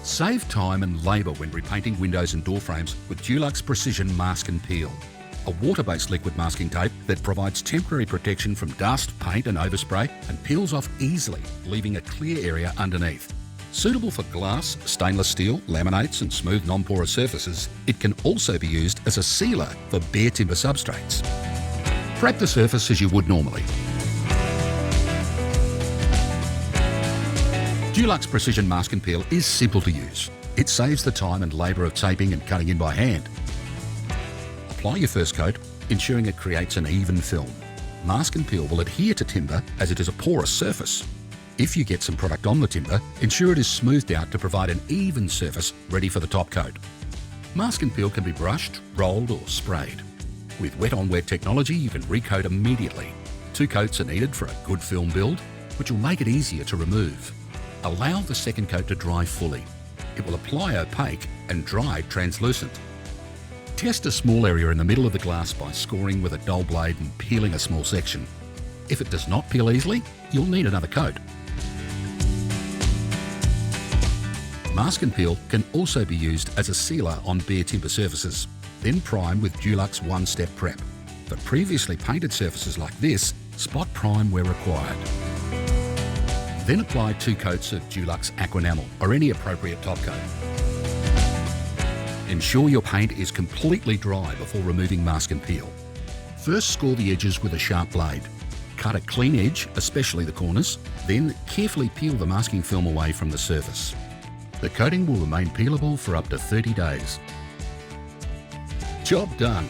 Save time and labour when repainting windows and door frames with Dulux Precision Mask and Peel, a water-based liquid masking tape that provides temporary protection from dust, paint and overspray and peels off easily, leaving a clear area underneath. Suitable for glass, stainless steel, laminates and smooth non-porous surfaces, it can also be used as a sealer for bare timber substrates. Prep the surface as you would normally. Dulux Precision Mask and Peel is simple to use. It saves the time and labour of taping and cutting in by hand. Apply your first coat, ensuring it creates an even film. Mask and Peel will adhere to timber as it is a porous surface. If you get some product on the timber, ensure it is smoothed out to provide an even surface ready for the top coat. Mask and Peel can be brushed, rolled or sprayed. With wet-on-wet technology, you can recoat immediately. 2 coats are needed for a good film build, which will make it easier to remove. Allow the second coat to dry fully. It will apply opaque and dry translucent. Test a small area in the middle of the glass by scoring with a dull blade and peeling a small section. If it does not peel easily, you'll need another coat. Mask and Peel can also be used as a sealer on bare timber surfaces. Then prime with Dulux one-step prep. For previously painted surfaces like this, spot prime where required. Then apply 2 coats of Dulux Aquenamel or any appropriate top coat. Ensure your paint is completely dry before removing mask and peel. First score the edges with a sharp blade. Cut a clean edge, especially the corners, then carefully peel the masking film away from the surface. The coating will remain peelable for up to 30 days. Job done.